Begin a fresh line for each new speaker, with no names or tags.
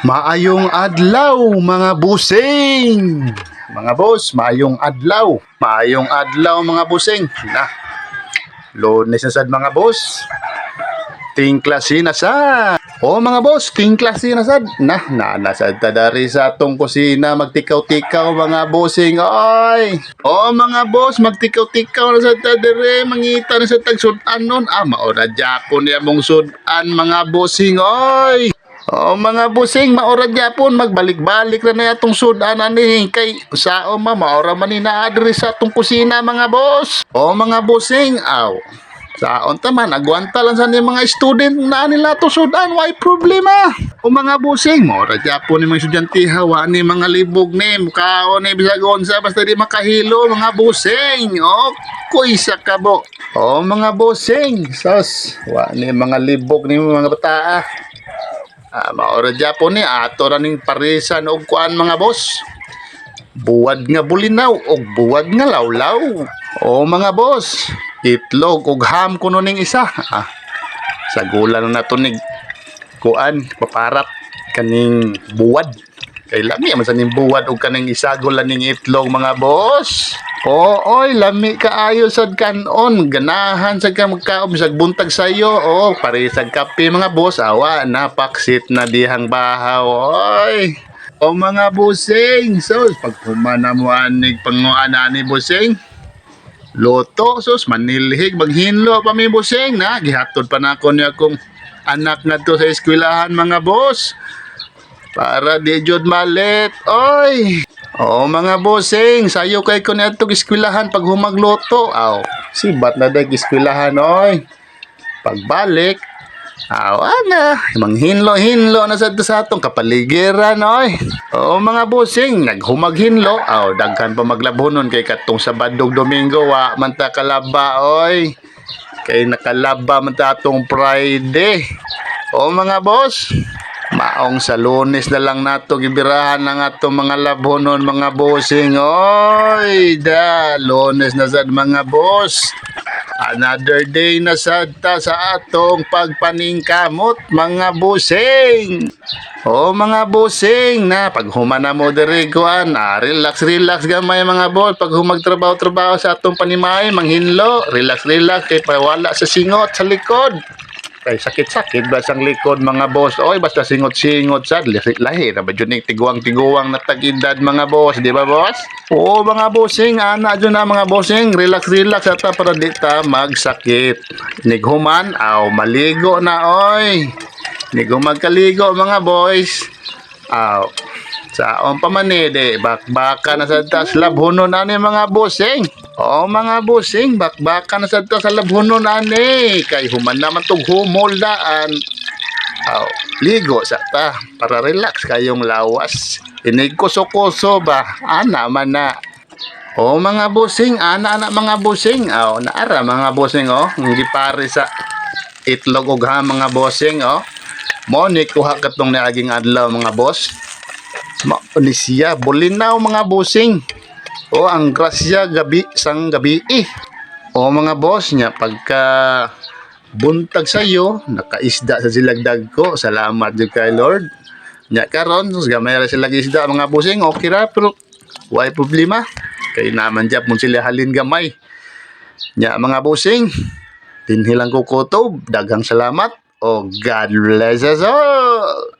Maayong adlaw mga busing. Mga boss, maayong adlaw. Maayong adlaw mga busing. Lunes na sad mga boss. Ting klase na sad. O mga boss, ting klase na sad. Nasad ta dari sa atong kusina magtikaw-tikaw mga busing. Oy. O mga boss, magtikaw-tikaw na sad ta dire, mangita na sa tagsudan nun. Maura Japon ya mong sudan mga busing. Oy. Mga busing, maura gyapon magbalik-balik na atong sudan ani kay sao maura man ni adri sa atong kusina mga boss. Mga busing, saon taman agwanta lang sa ni mga student na nila to sudan, why problema. Mga busing, maura gyapon ni mga estudyante hawa ni mga libog ni mukhaon ni bisag unsa basta di makahilo mga busing. Kuy sa kabo. Mga busing, sos wa ni mga libog ni mga bata. Maura Japon ni ato ra ning parisan og kuan mga boss. Buwad nga bulinaw og buwad nga lawlaw. Mga boss, itlog og ham kuno ning isa. Sa gula na nato nig kuan paparat kaning buwad. Kay lami man sa ning buwad og kaning isagol ning itlog mga boss. Oy, lami kaayo sad kanon, ganahan sad ka magkaom bisag buntag sayo. Pare sad kape mga boss, awa na paksit na dihang bahaw. Oy. Mga busing, sus pagpumana mo anig panguan ani busing. Loto sus manilhig maghinlo pa mi busing na gihatod pa nako ni akong anak ngadto sa eskwelahan mga boss. Para di jud malit. Oy. Mga busing, sayo kay ko niadtong eskwelahan pag humagluto. Sibat na dag eskwelahan oy. Pagbalik, manghinlo-hinlo na sa atong kapaligiran oy. Mga busing, naghumaghinlo. Daghan pa maglabhonon kay katong Sabado Domingo wa man ta kalaba oy. Kay nakalaba man ta atong Friday. Mga boss, maong sa Lunes na lang nato gibirahan ang atong mga labhonon mga bossing. Oy, Lunes na sad mga boss. Another day na sad ta sa atong pagpaningkamot mga bossing. Mga bossing na paghumana mo diri kuan, relax gamay mga boss. Pag humagtrabaho sa atong panimay manghinlo, relax kay wala sa singot sa likod. Kay sakit-sakit ba sang likod mga boss. Basta singot-singot sad lahi na ba jud ning tiguang-tiguang na tag-edad mga boss, di ba boss? Mga bossing, ana jud na mga bossing, relax ata para di ta magsakit. Nighuman, maligo na oy. Magkaligo mga boys. Saon pa man de bakbaka na sa tas labhonon ani mga bossing. Mga bossing, bakbaka na sa tas labhonon ani kay human naman tug humoldaan. Ligo sa ta para relax kayong lawas. Inig kuso-kuso ba? Ana man na. Mga bossing, ana mga bossing. Naara mga bossing hindi pare sa itlog og ham mga bossing Mo ni kuha katong niaging adlaw mga boss. Maunisiya, bulinaw mga bossing. Ang grasya gabi sang gabi mga boss niya pagka buntag sayo nakaisda sa silagdag ko. Salamat jud kay Lord. Nya karon gamay ra sila isda mga bossing, okay ra pero why problema. Kay naman jap mun sila halin gamay. Nya mga bossing, dinhi lang ko kutob. Daghang salamat. God bless us all.